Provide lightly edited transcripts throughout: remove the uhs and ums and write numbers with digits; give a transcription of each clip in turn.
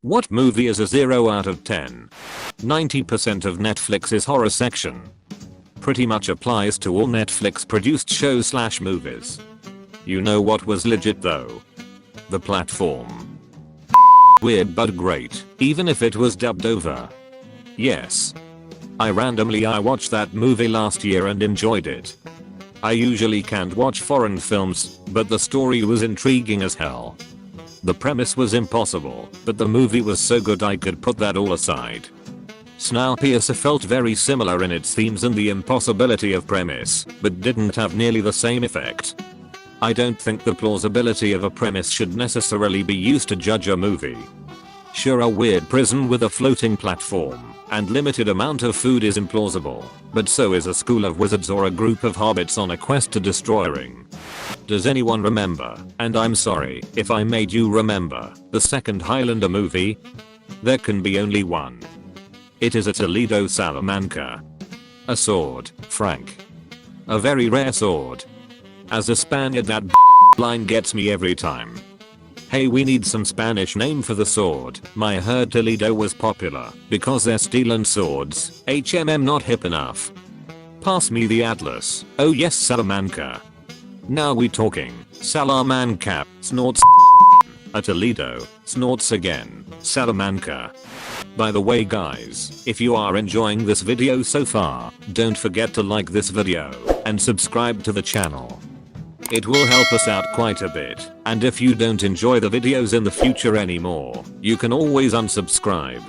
What movie is a 0 out of 10? 90% of Netflix's horror section. Pretty much applies to all Netflix produced shows / movies. You know what was legit though? The platform. Weird but great, even if it was dubbed over. Yes. I watched that movie last year and enjoyed it. I usually can't watch foreign films, but the story was intriguing as hell. The premise was impossible, but the movie was so good I could put that all aside. Snowpiercer felt very similar in its themes and the impossibility of premise, but didn't have nearly the same effect. I don't think the plausibility of a premise should necessarily be used to judge a movie. Sure, a weird prison with a floating platform and limited amount of food is implausible, but so is a school of wizards or a group of hobbits on a quest to destroy a ring. Does anyone remember, and I'm sorry if I made you remember, the second Highlander movie? There can be only one. It is a Toledo Salamanca. A sword, Frank. A very rare sword. As a Spaniard, that line gets me every time. Hey, we need some Spanish name for the sword. My heard Toledo was popular because they're stealing swords. Not hip enough. Pass me the atlas. Oh yes, Salamanca. Now we talking. Salamanca, snorts. A Toledo, snorts again. Salamanca. By the way guys, if you are enjoying this video so far, don't forget to like this video and subscribe to the channel. It will help us out quite a bit, and if you don't enjoy the videos in the future anymore, you can always unsubscribe.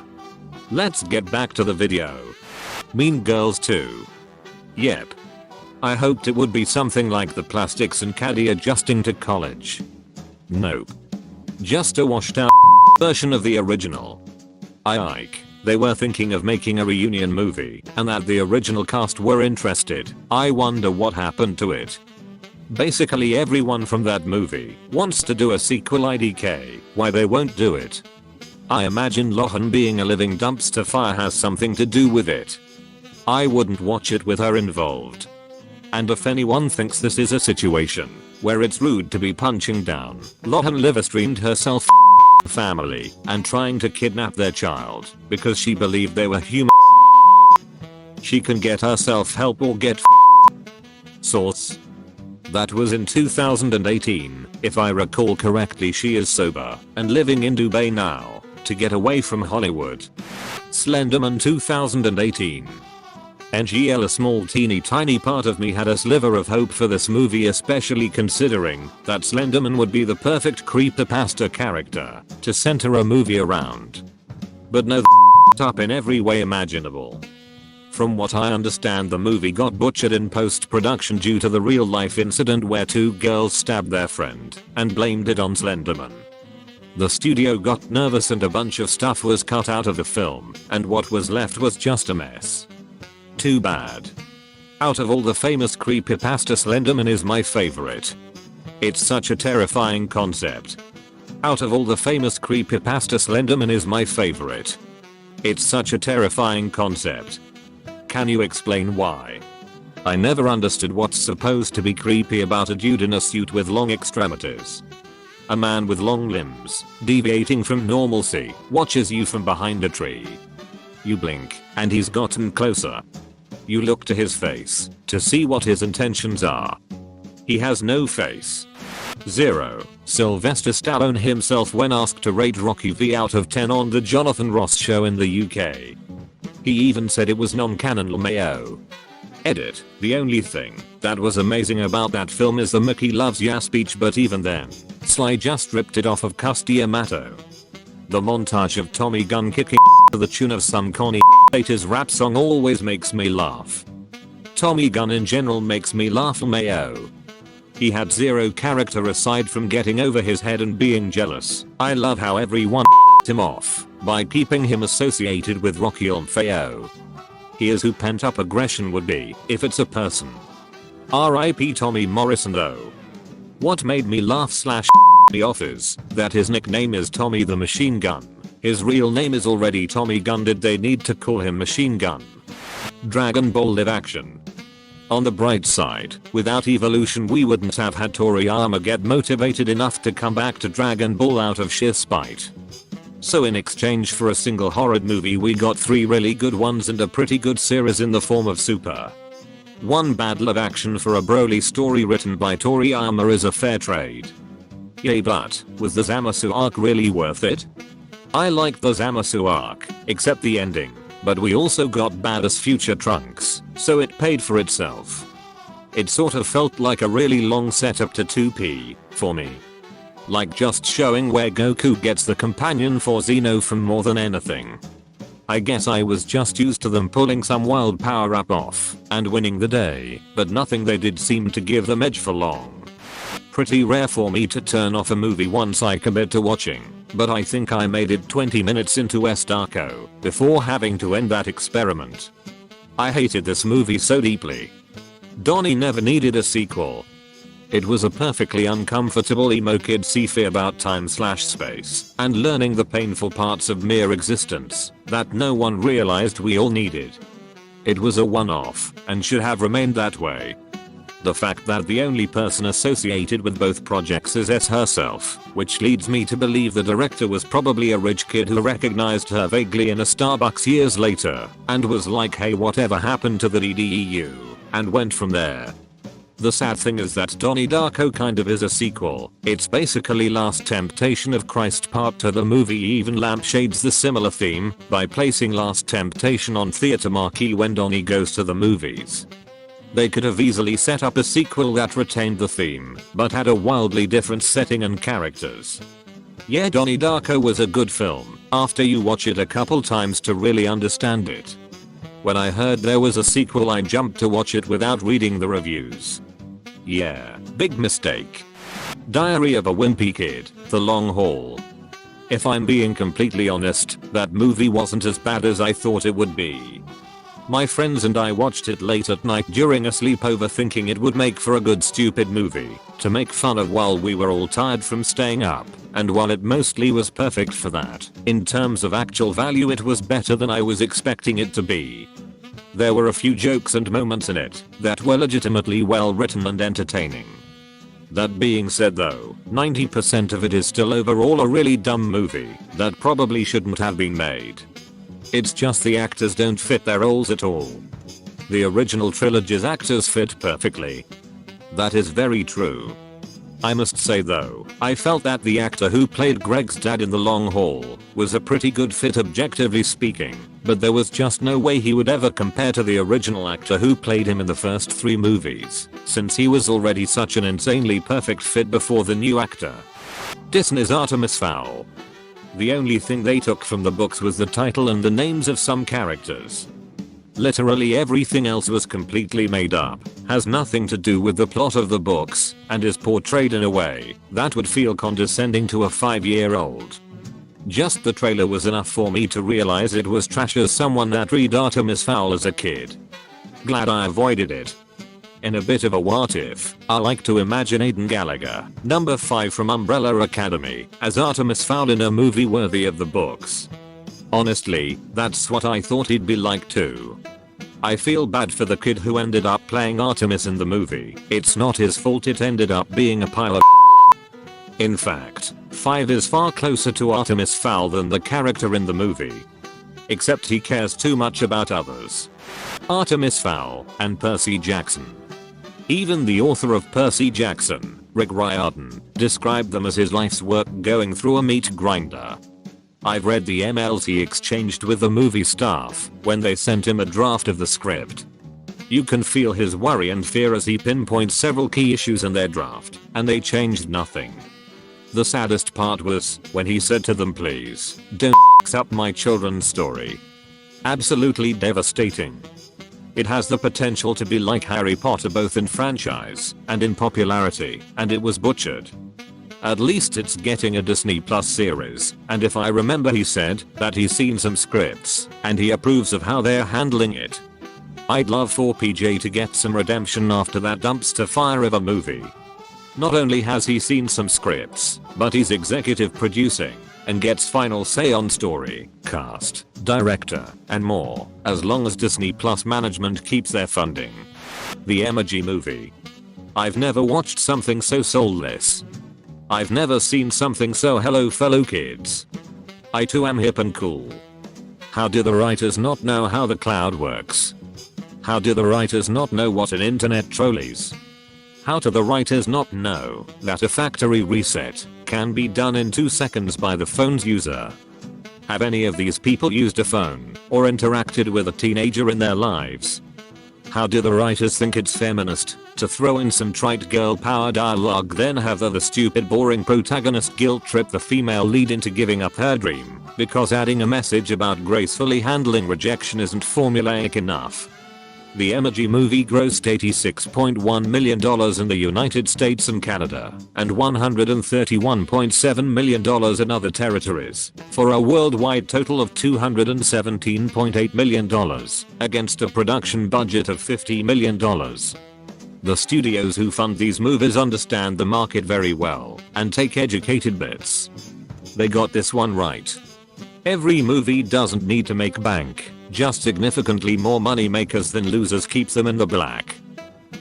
Let's get back to the video. Mean Girls 2. Yep. I hoped it would be something like the Plastics and Caddy adjusting to college. Nope. Just a washed out version of the original. They were thinking of making a reunion movie, and that the original cast were interested. I wonder what happened to it. Basically everyone from that movie wants to do a sequel. IDK, why they won't do it. I imagine Lohan being a living dumpster fire has something to do with it. I wouldn't watch it with her involved. And if anyone thinks this is a situation where it's rude to be punching down, Lohan live streamed herself family and trying to kidnap their child because she believed they were human. She can get herself help or get source. That was in 2018, if I recall correctly. She is sober and living in Dubai now to get away from Hollywood. Slenderman 2018. NGL, a small teeny tiny part of me had a sliver of hope for this movie, especially considering that Slenderman would be the perfect creepypasta character to center a movie around. But no, up in every way imaginable. From what I understand, the movie got butchered in post-production due to the real-life incident where two girls stabbed their friend and blamed it on Slenderman. The studio got nervous and a bunch of stuff was cut out of the film, and what was left was just a mess. Too bad. Out of all the famous creepypasta, Slenderman is my favorite. It's such a terrifying concept. Out of all the famous creepypasta, Slenderman is my favorite. It's such a terrifying concept. Can you explain why? I never understood what's supposed to be creepy about a dude in a suit with long extremities. A man with long limbs, deviating from normalcy, watches you from behind a tree. You blink, and he's gotten closer. You look to his face to see what his intentions are. He has no face. 0. Sylvester Stallone himself when asked to rate Rocky V out of 10 on the Jonathan Ross show in the UK. He even said it was non-canon LMAO. Edit. The only thing that was amazing about that film is the Mickey loves ya speech, but even then, Sly just ripped it off of Custy Amato. The montage of Tommy Gunn kicking to the tune of some Connie 80s rap song always makes me laugh. Tommy Gunn in general makes me laugh. LMAO. He had zero character aside from getting over his head and being jealous. I love how everyone him off by keeping him associated with Rocky LMAO. He is who pent up aggression would be if it's a person. R.I.P. Tommy Morrison though. What made me laugh / me off is that his nickname is Tommy the Machine Gun. His real name is already Tommy Gunn. Did they need to call him Machine Gun? Dragon Ball live action. On the bright side, without evolution we wouldn't have had Toriyama get motivated enough to come back to Dragon Ball out of sheer spite. So in exchange for a single horror movie we got 3 really good ones and a pretty good series in the form of Super. One bad love action for a Broly story written by Toriyama is a fair trade. Yay, but was the Zamasu arc really worth it? I liked the Zamasu arc, except the ending, but we also got badass future Trunks, so it paid for itself. It sort of felt like a really long setup to 2P, for me. Like just showing where Goku gets the companion for Zeno from more than anything. I guess I was just used to them pulling some wild power up off and winning the day, but nothing they did seemed to give them edge for long. Pretty rare for me to turn off a movie once I commit to watching, but I think I made it 20 minutes into Darko before having to end that experiment. I hated this movie so deeply. Donnie never needed a sequel. It was a perfectly uncomfortable emo kid sci-fi about time/space and learning the painful parts of mere existence that no one realized we all needed. It was a one-off and should have remained that way. The fact that the only person associated with both projects is S herself, which leads me to believe the director was probably a rich kid who recognized her vaguely in a Starbucks years later and was like, hey, whatever happened to the DDEU, and went from there. The sad thing is that Donnie Darko kind of is a sequel. It's basically Last Temptation of Christ Part 2. The movie even lampshades the similar theme by placing Last Temptation on theater marquee when Donnie goes to the movies. They could have easily set up a sequel that retained the theme, but had a wildly different setting and characters. Yeah, Donnie Darko was a good film after you watch it a couple times to really understand it. When I heard there was a sequel I jumped to watch it without reading the reviews. Yeah, big mistake. Diary of a Wimpy Kid, The Long Haul. If I'm being completely honest, that movie wasn't as bad as I thought it would be. My friends and I watched it late at night during a sleepover thinking it would make for a good stupid movie to make fun of while we were all tired from staying up, and while it mostly was perfect for that, in terms of actual value it was better than I was expecting it to be. There were a few jokes and moments in it that were legitimately well written and entertaining. That being said though, 90% of it is still overall a really dumb movie that probably shouldn't have been made. It's just the actors don't fit their roles at all. The original trilogy's actors fit perfectly. That is very true. I must say though, I felt that the actor who played Greg's dad in The Long Haul was a pretty good fit objectively speaking, but there was just no way he would ever compare to the original actor who played him in the first 3 movies, since he was already such an insanely perfect fit before the new actor. Disney's Artemis Fowl. The only thing they took from the books was the title and the names of some characters. Literally everything else was completely made up, has nothing to do with the plot of the books, and is portrayed in a way that would feel condescending to a 5-year-old. Just the trailer was enough for me to realize it was trash as someone that read Artemis Fowl as a kid. Glad I avoided it. In a bit of a what if, I like to imagine Aidan Gallagher, number 5 from Umbrella Academy, as Artemis Fowl in a movie worthy of the books. Honestly, that's what I thought he'd be like too. I feel bad for the kid who ended up playing Artemis in the movie. It's not his fault it ended up being a pile of In fact, 5 is far closer to Artemis Fowl than the character in the movie. Except he cares too much about others. Artemis Fowl and Percy Jackson. Even the author of Percy Jackson, Rick Riordan, described them as his life's work going through a meat grinder. I've read the emails he exchanged with the movie staff when they sent him a draft of the script. You can feel his worry and fear as he pinpoints several key issues in their draft, and they changed nothing. The saddest part was when he said to them, please, don't f up my children's story. Absolutely devastating. It has the potential to be like Harry Potter both in franchise and in popularity, and it was butchered. At least it's getting a Disney Plus series, and if I remember he said that he's seen some scripts and he approves of how they're handling it. I'd love for PJ to get some redemption after that dumpster fire of a movie. Not only has he seen some scripts, but he's executive producing and gets final say on story, cast, director, and more, as long as Disney Plus management keeps their funding. The Emoji Movie. I've never watched something so soulless. I've never seen something so hello fellow kids. I too am hip and cool. How do the writers not know how the cloud works? How do the writers not know what an internet troll is? How do the writers not know that a factory reset can be done in 2 seconds by the phone's user? Have any of these people used a phone or interacted with a teenager in their lives? How do the writers think it's feminist to throw in some trite girl power dialogue, then have the stupid boring protagonist guilt trip the female lead into giving up her dream because adding a message about gracefully handling rejection isn't formulaic enough? The Emoji Movie grossed $86.1 million in the United States and Canada, and $131.7 million in other territories, for a worldwide total of $217.8 million, against a production budget of $50 million. The studios who fund these movies understand the market very well, and take educated bets. They got this one right. Every movie doesn't need to make bank. Just significantly more money makers than losers keep them in the black.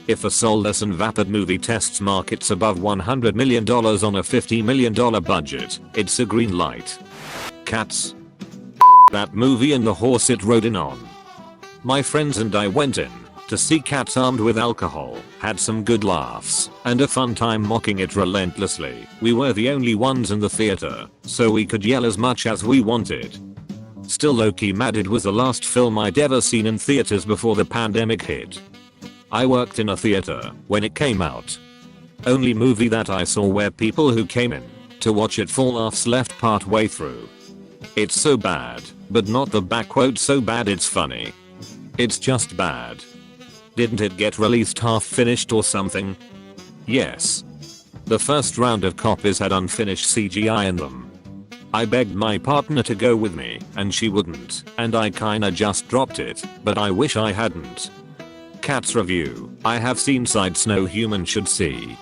If a soulless and vapid movie tests markets above $100 million on a $50 million budget, it's a green light. Cats. That movie and the horse it rode in on. My friends and I went in to see Cats armed with alcohol, had some good laughs, and a fun time mocking it relentlessly. We were the only ones in the theater, so we could yell as much as we wanted. Still low-key mad it was the last film I'd ever seen in theaters before the pandemic hit. I worked in a theater when it came out. Only movie that I saw where people who came in to watch it fall offs left part way through. It's so bad, but not the backquote so bad it's funny. It's just bad. Didn't it get released half finished or something? Yes. The first round of copies had unfinished CGI in them. I begged my partner to go with me and she wouldn't, and I kinda just dropped it, but I wish I hadn't. Cats review. I have seen sights no human should see.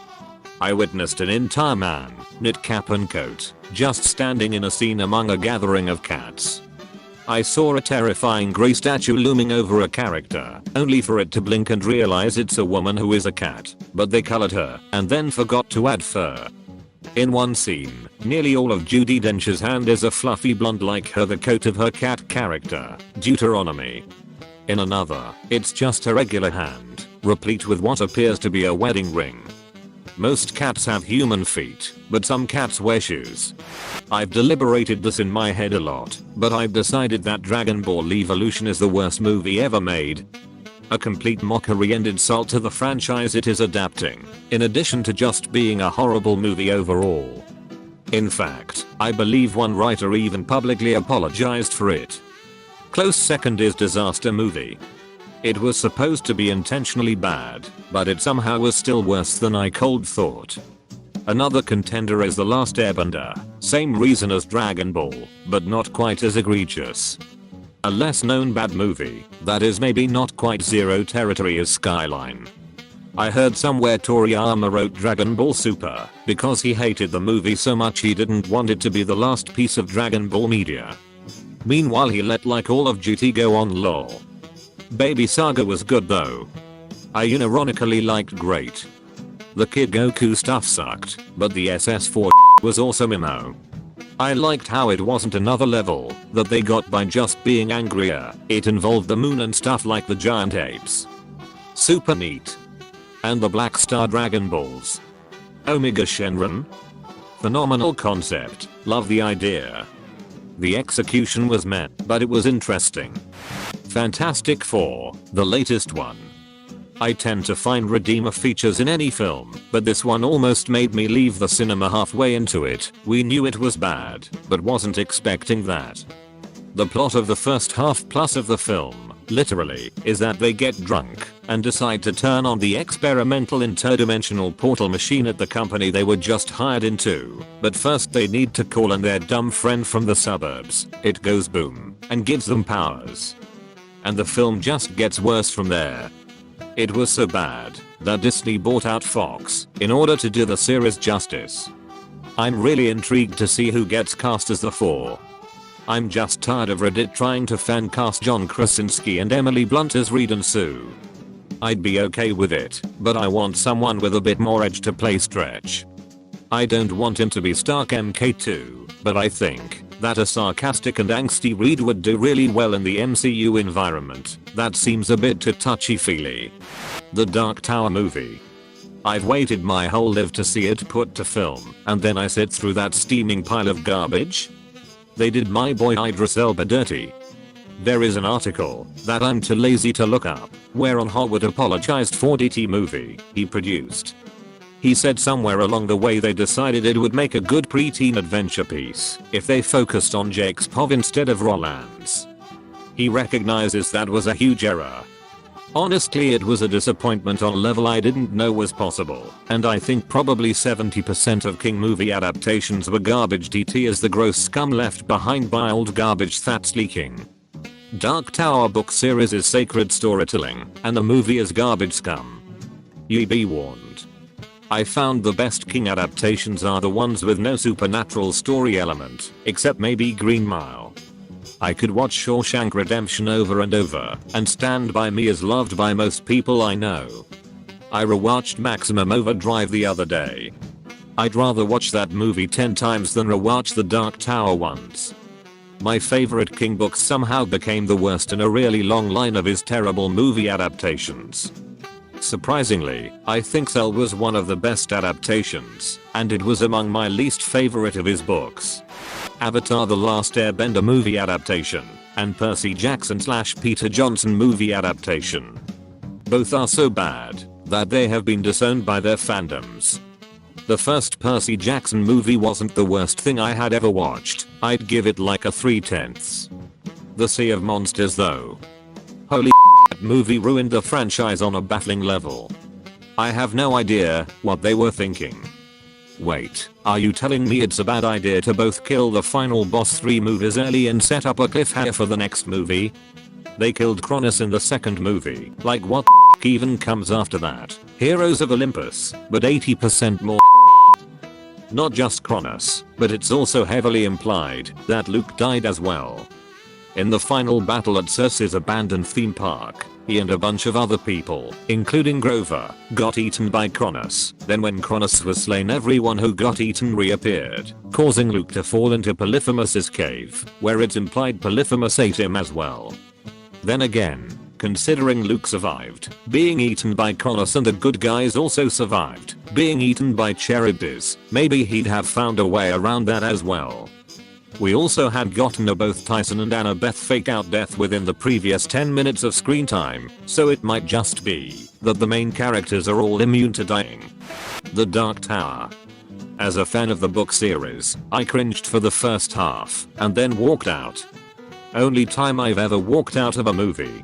I witnessed an entire man, knit cap and coat, just standing in a scene among a gathering of cats. I saw a terrifying grey statue looming over a character, only for it to blink and realize it's a woman who is a cat, but they colored her and then forgot to add fur. In one scene, nearly all of Judi Dench's hand is a fluffy blonde like her, the coat of her cat character, Deuteronomy. In another, it's just a regular hand, replete with what appears to be a wedding ring. Most cats have human feet, but some cats wear shoes. I've deliberated this in my head a lot, but I've decided that Dragon Ball Evolution is the worst movie ever made. A complete mockery and insult to the franchise it is adapting, in addition to just being a horrible movie overall. In fact, I believe one writer even publicly apologized for it. Close second is Disaster Movie. It was supposed to be intentionally bad, but it somehow was still worse than I cold thought. Another contender is The Last Airbender, same reason as Dragon Ball, but not quite as egregious. A less known bad movie, that is maybe not quite zero territory, is Skyline. I heard somewhere Toriyama wrote Dragon Ball Super because he hated the movie so much he didn't want it to be the last piece of Dragon Ball media. Meanwhile he let like all of duty go on lol. Baby Saga was good though. I unironically liked Great. The Kid Goku stuff sucked, but the SS4 was awesome emo. I liked how it wasn't another level that they got by just being angrier. It involved the moon and stuff like the giant apes. Super neat. And the Black Star Dragon Balls. Omega Shenron? Phenomenal concept, love the idea. The execution was meh, but it was interesting. Fantastic Four, the latest one. I tend to find redeemer features in any film, but this one almost made me leave the cinema halfway into it. We knew it was bad, but wasn't expecting that. The plot of the first half plus of the film, literally, is that they get drunk and decide to turn on the experimental interdimensional portal machine at the company they were just hired into. But first they need to call in their dumb friend from the suburbs. It goes boom and gives them powers. And the film just gets worse from there. It was so bad that Disney bought out Fox in order to do the series justice. I'm really intrigued to see who gets cast as the Four. I'm just tired of Reddit trying to fan cast John Krasinski and Emily Blunt as Reed and Sue. I'd be okay with it, but I want someone with a bit more edge to play Stretch. I don't want him to be Stark MK2, but I think that a sarcastic and angsty read would do really well in the MCU environment. That seems a bit too touchy-feely. The Dark Tower movie. I've waited my whole life to see it put to film, and then I sit through that steaming pile of garbage? They did my boy Idris Elba dirty. There is an article that I'm too lazy to look up, whereon Hollywood apologized for DT movie he produced. He said somewhere along the way they decided it would make a good preteen adventure piece if they focused on Jake's POV instead of Roland's. He recognizes that was a huge error. Honestly, it was a disappointment on a level I didn't know was possible, and I think probably 70% of King movie adaptations were garbage. DT is the gross scum left behind by old garbage that's leaking. Dark Tower book series is sacred storytelling, and the movie is garbage scum. Ye be warned. I found the best King adaptations are the ones with no supernatural story element, except maybe Green Mile. I could watch Shawshank Redemption over and over, and Stand By Me is loved by most people I know. I rewatched Maximum Overdrive the other day. I'd rather watch that movie 10 times than rewatch the Dark Tower once. My favorite King books somehow became the worst in a really long line of his terrible movie adaptations. Surprisingly, I think Cell was one of the best adaptations, and it was among my least favorite of his books. Avatar: The Last Airbender movie adaptation, and Percy Jackson/Peter Johnson movie adaptation. Both are so bad that they have been disowned by their fandoms. The first Percy Jackson movie wasn't the worst thing I had ever watched. I'd give it like a 3/10. The Sea of Monsters though. Holy that movie ruined the franchise on a baffling level. I have no idea what they were thinking. Wait, are you telling me it's a bad idea to both kill the final boss 3 movies early and set up a cliffhanger for the next movie? They killed Cronus in the second movie, like what the even comes after that? Heroes of Olympus, but 80% more. Not just Cronus, but it's also heavily implied that Luke died as well. In the final battle at Cersei's abandoned theme park, he and a bunch of other people, including Grover, got eaten by Cronus. Then when Cronus was slain, everyone who got eaten reappeared, causing Luke to fall into Polyphemus's cave, where it's implied Polyphemus ate him as well. Then again, considering Luke survived being eaten by Cronus and the good guys also survived being eaten by Charybdis, maybe he'd have found a way around that as well. We also had gotten a both Tyson and Annabeth fake out death within the previous 10 minutes of screen time, so it might just be that the main characters are all immune to dying. The Dark Tower. As a fan of the book series, I cringed for the first half and then walked out. Only time I've ever walked out of a movie.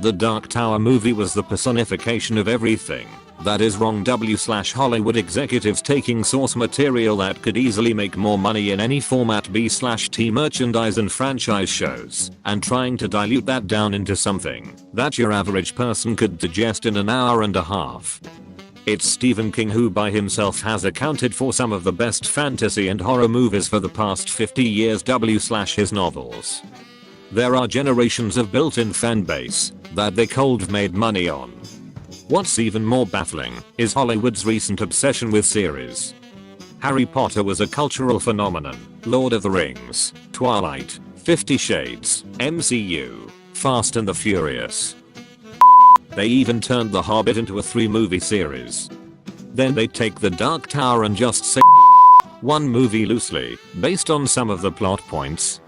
The Dark Tower movie was the personification of everything that is wrong. Hollywood executives taking source material that could easily make more money in any format B/T merchandise and franchise shows, and trying to dilute that down into something that your average person could digest in an hour and a half. It's Stephen King who by himself has accounted for some of the best fantasy and horror movies for the past 50 years. His novels. There are generations of built-in fan base that they cold made money on. What's even more baffling is Hollywood's recent obsession with series. Harry Potter was a cultural phenomenon. Lord of the Rings, Twilight, 50 Shades, MCU, Fast and the Furious. They even turned The Hobbit into a 3-movie series. Then they take The Dark Tower and just say one movie loosely, based on some of the plot points.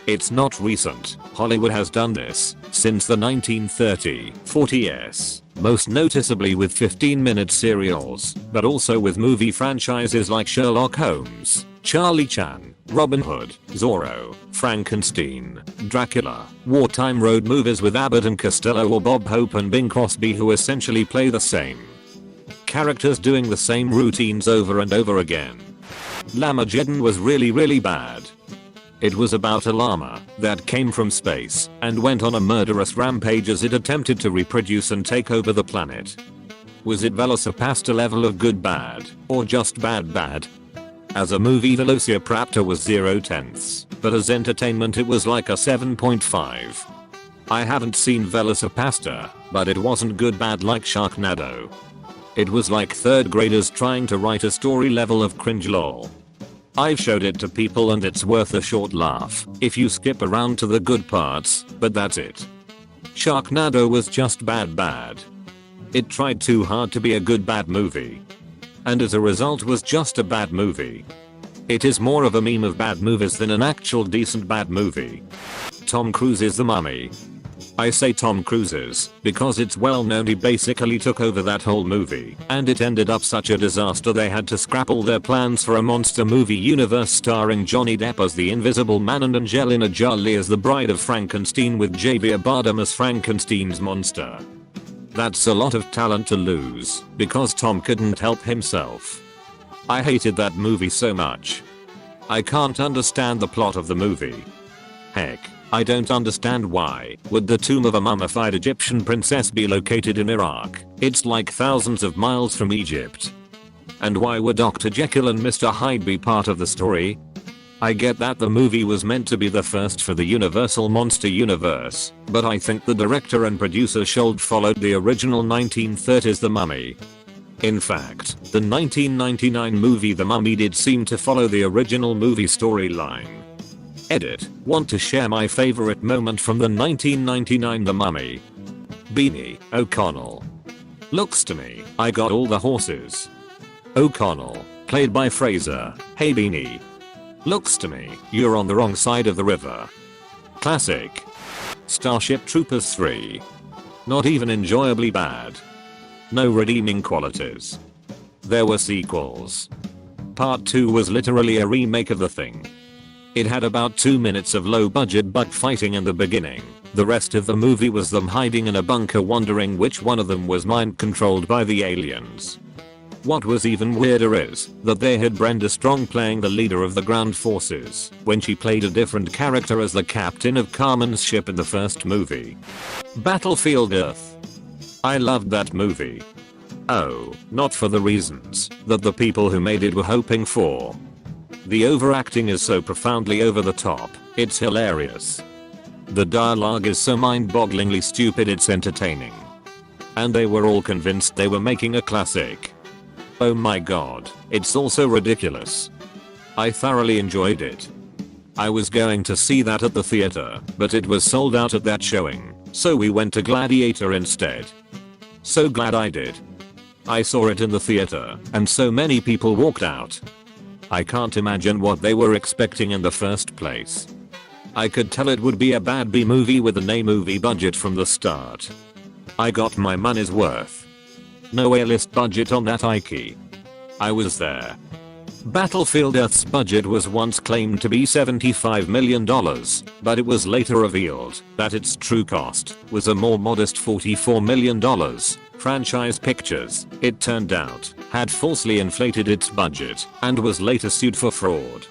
It's not recent. Hollywood has done this since the 1930s, most noticeably with 15-minute serials, but also with movie franchises like Sherlock Holmes, Charlie Chan, Robin Hood, Zorro, Frankenstein, Dracula, wartime road movies with Abbott and Costello or Bob Hope and Bing Crosby who essentially play the same characters doing the same routines over and over again. Lamageddon was really bad. It was about a llama that came from space and went on a murderous rampage as it attempted to reproduce and take over the planet. Was it Velocipastor level of good bad, or just bad? As a movie Velociraptor was 0/10, but as entertainment it was like a 7.5. I haven't seen Velocipastor, but it wasn't good bad like Sharknado. It was like 3rd graders trying to write a story level of cringe lol. I've showed it to people and it's worth a short laugh if you skip around to the good parts, but that's it. Sharknado was just bad. It tried too hard to be a good bad movie. And as a result was just a bad movie. It is more of a meme of bad movies than an actual decent bad movie. Tom Cruise's The Mummy. I say Tom Cruise's because it's well known he basically took over that whole movie and it ended up such a disaster they had to scrap all their plans for a monster movie universe starring Johnny Depp as the Invisible Man and Angelina Jolie as the Bride of Frankenstein with Javier Bardem as Frankenstein's monster. That's a lot of talent to lose because Tom couldn't help himself. I hated that movie so much. I can't understand the plot of the movie. Heck, I don't understand why would the tomb of a mummified Egyptian princess be located in Iraq? It's like thousands of miles from Egypt. And why would Dr. Jekyll and Mr. Hyde be part of the story? I get that the movie was meant to be the first for the Universal Monster Universe, but I think the director and producer should followed the original 1930s The Mummy. In fact, the 1999 movie The Mummy did seem to follow the original movie storyline. Edit. Want to share my favorite moment from the 1999 The Mummy. Beanie O'Connell. Looks to me, I got all the horses. O'Connell, played by Fraser. Hey Beanie. Looks to me, you're on the wrong side of the river. Classic. Starship Troopers 3. Not even enjoyably bad. No redeeming qualities. There were sequels. Part 2 was literally a remake of the thing. It had about 2 minutes of low budget bug fighting in the beginning. The rest of the movie was them hiding in a bunker wondering which one of them was mind controlled by the aliens. What was even weirder is that they had Brenda Strong playing the leader of the ground forces when she played a different character as the captain of Carmen's ship in the first movie. Battlefield Earth. I loved that movie. Oh, not for the reasons that the people who made it were hoping for. The overacting is so profoundly over the top, it's hilarious. The dialogue is so mind-bogglingly stupid it's entertaining. And they were all convinced they were making a classic. Oh my god, it's also ridiculous. I thoroughly enjoyed it. I was going to see that at the theater, but it was sold out at that showing, so we went to Gladiator instead. So glad I did. I saw it in the theater, and so many people walked out. I can't imagine what they were expecting in the first place. I could tell it would be a bad B movie with an A movie budget from the start. I got my money's worth. No A-list budget on that Ike. I was there. Battlefield Earth's budget was once claimed to be $75 million, but it was later revealed that its true cost was a more modest $44 million. Franchise Pictures, it turned out, had falsely inflated its budget and was later sued for fraud.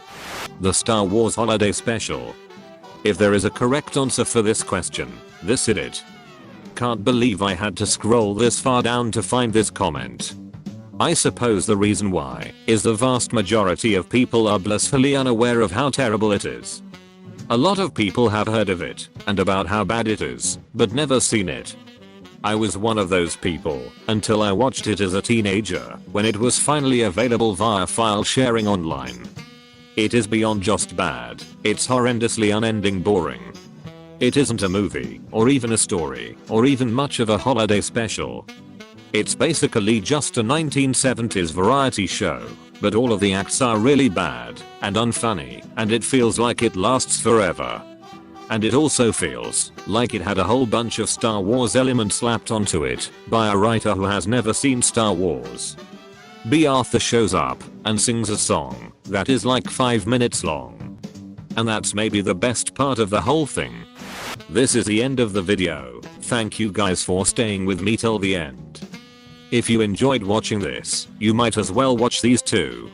The Star Wars Holiday Special. If there is a correct answer for this question, this is it. Can't believe I had to scroll this far down to find this comment. I suppose the reason why is the vast majority of people are blissfully unaware of how terrible it is. A lot of people have heard of it and about how bad it is, but never seen it. I was one of those people until I watched it as a teenager when it was finally available via file sharing online. It is beyond just bad, it's horrendously unending boring. It isn't a movie, or even a story, or even much of a holiday special. It's basically just a 1970s variety show, but all of the acts are really bad and unfunny, and it feels like it lasts forever. And it also feels like it had a whole bunch of Star Wars elements slapped onto it by a writer who has never seen Star Wars. B. Arthur shows up and sings a song that is like 5 minutes long. And that's maybe the best part of the whole thing. This is the end of the video. Thank you guys for staying with me till the end. If you enjoyed watching this, you might as well watch these too.